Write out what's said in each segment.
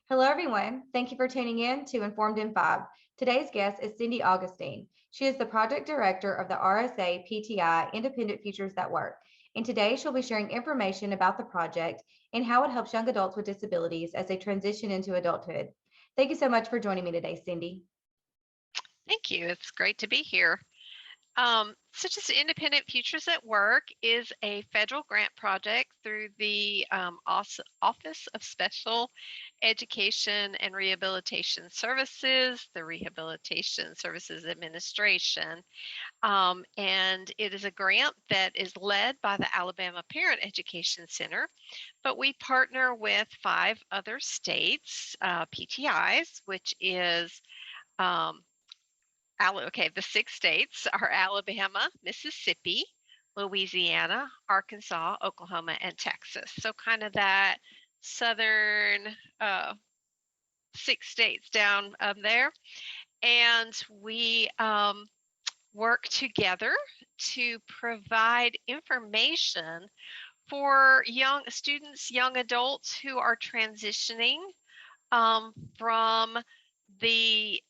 Hello, everyone. Thank you for tuning in to Informed in 5. Today's guest is Cindy Augustine. She is the project director of the RSA PTI Independent Futures That Work. And today she'll be sharing information about the project and how it helps young adults with disabilities as they transition into adulthood. Thank you so much for joining me today, Cindy. Thank you. It's great to be here. Such as Independent Futures at Work is a federal grant project through the Office of Special Education and Rehabilitation Services, the Rehabilitation Services Administration. And it is a grant that is led by the Alabama Parent Education Center, but we partner with 5 other states, PTIs, which is the 6 states are Alabama, Mississippi, Louisiana, Arkansas, Oklahoma, and Texas. So kind of that southern 6 states down there. And we work together to provide information for young students, young adults who are transitioning from the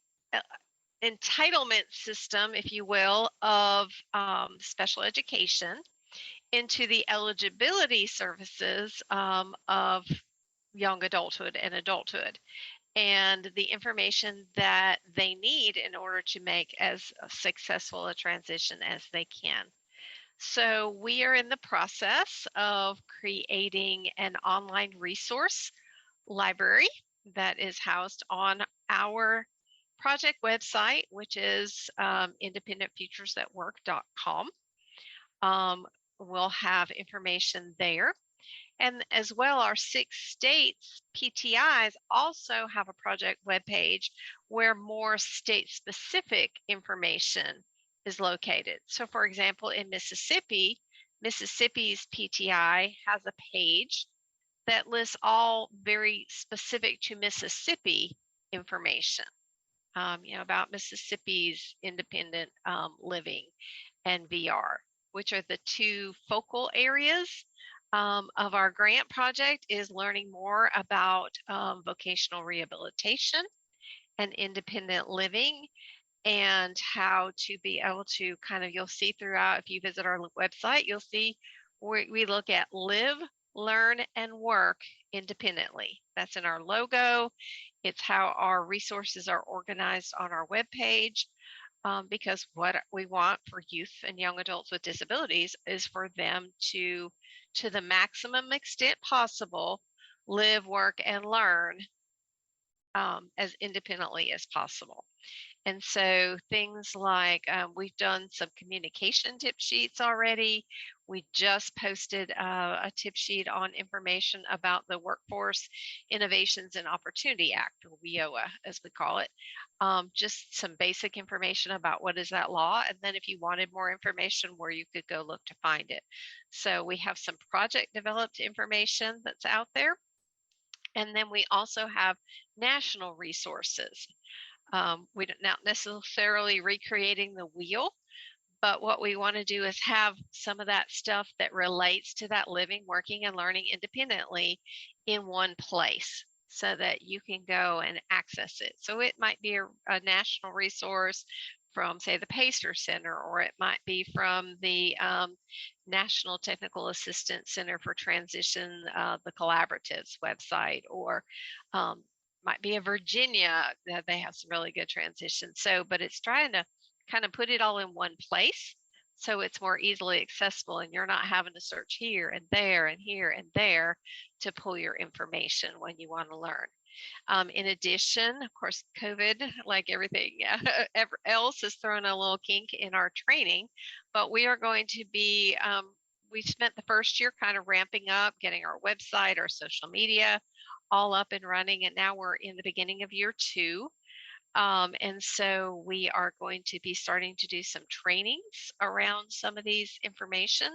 entitlement system, if you will, of special education into the eligibility services of young adulthood and adulthood, and the information that they need in order to make as successful a transition as they can. So we are in the process of creating an online resource library that is housed on our project website, which is independentfuturesthatwork.com. We'll have information there. And as well, our 6 states PTIs also have a project webpage where more state-specific information is located. So for example, in Mississippi, Mississippi's PTI has a page that lists all very specific to Mississippi information. About Mississippi's independent living and VR, which are the 2 focal areas of our grant project, is learning more about vocational rehabilitation and independent living, and how to be able to you'll see throughout, if you visit our website, you'll see we look at live, learn, and work independently. That's in our logo. It's how our resources are organized on our webpage, because what we want for youth and young adults with disabilities is for them to the maximum extent possible, live, work, and learn as independently as possible. And so things like we've done some communication tip sheets already. We just posted a tip sheet on information about the Workforce Innovations and Opportunity Act, or WIOA as we call it. Just some basic information about what is that law, and then if you wanted more information, where you could go look to find it. So we have some project developed information that's out there. And then we also have national resources. We're not necessarily recreating the wheel, but what we want to do is have some of that stuff that relates to that living, working, and learning independently in one place, so that you can go and access it. So it might be a national resource from, say, the Pacer Center, or it might be from the National Technical Assistance Center for Transition, the Collaboratives website, or might be in Virginia, that they have some really good transitions. So, but it's trying to kind of put it all in one place so it's more easily accessible, and you're not having to search here and there and here and there to pull your information when you want to learn. In addition, of course, COVID, like everything else, has thrown a little kink in our training, but we are going to be, we spent the first year kind of ramping up, getting our website, our social media all up and running, and now we're in the beginning of year 2. And so we are going to be starting to do some trainings around some of these information.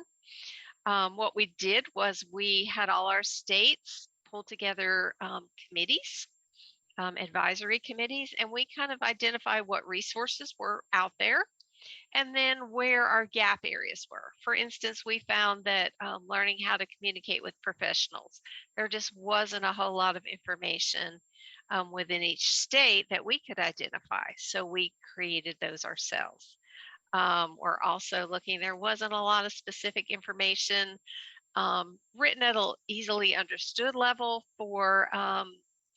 What we did was we had all our states pull together committees, advisory committees, and we kind of identify what resources were out there and then where our gap areas were. For instance, we found that learning how to communicate with professionals, there just wasn't a whole lot of information within each state that we could identify. So we created those ourselves. We're also looking, there wasn't a lot of specific information written at an easily understood level for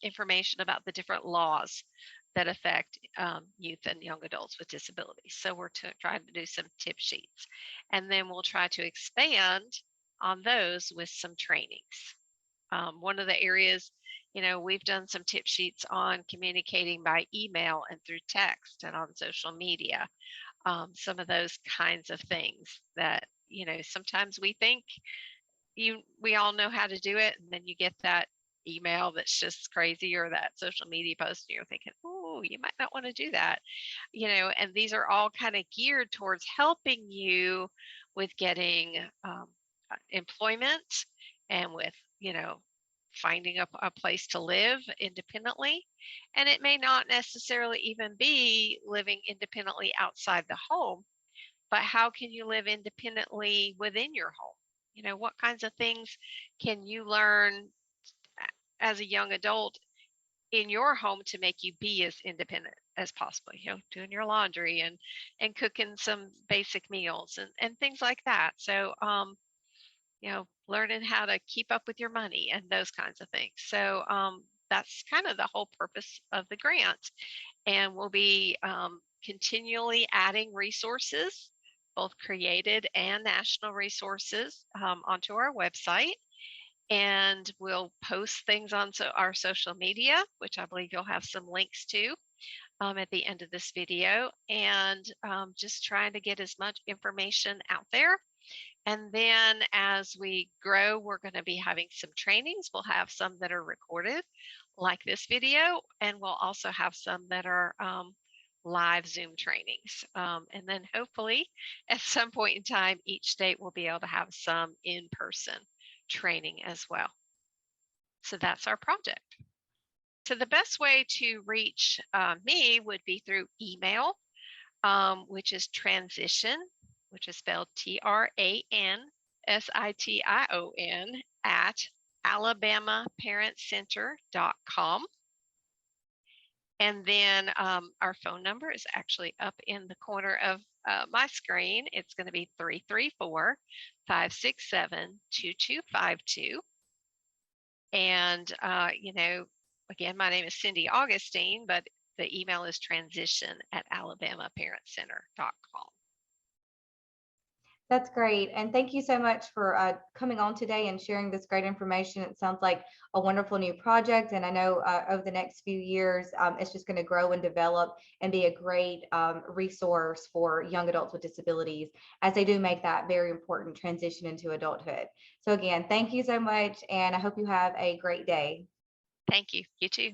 information about the different laws that affect youth and young adults with disabilities. So we're trying to do some tip sheets, and then we'll try to expand on those with some trainings. One of the areas, we've done some tip sheets on communicating by email and through text and on social media. Some of those kinds of things that, sometimes we think we all know how to do it, and then you get that email that's just crazy, or that social media post, and you're thinking, oh, you might not want to do that. And these are all kind of geared towards helping you with getting employment, and with finding a place to live independently. And it may not necessarily even be living independently outside the home, but how can you live independently within your home? What kinds of things can you learn as a young adult in your home to make you be as independent as possible? Doing your laundry and cooking some basic meals and things like that. So learning how to keep up with your money and those kinds of things. So that's kind of the whole purpose of the grant. And we'll be continually adding resources, both created and national resources, onto our website. And we'll post things on our social media, which I believe you'll have some links to at the end of this video. And just trying to get as much information out there. And then as we grow, we're going to be having some trainings. We'll have some that are recorded, like this video, and we'll also have some that are live Zoom trainings. And then hopefully at some point in time, each state will be able to have some in-person training as well. So that's our project. So the best way to reach me would be through email, which is transition, which is spelled TRANSITION at alabamaparentcenter.com. And then our phone number is actually up in the corner of my screen. It's going to be 334-567-2252. And, again, my name is Cindy Augustine, but the email is transition@alabamaparentcenter.com. That's great. And thank you so much for coming on today and sharing this great information. It sounds like a wonderful new project. And I know over the next few years, it's just going to grow and develop and be a great resource for young adults with disabilities as they do make that very important transition into adulthood. So again, thank you so much. And I hope you have a great day. Thank you. You too.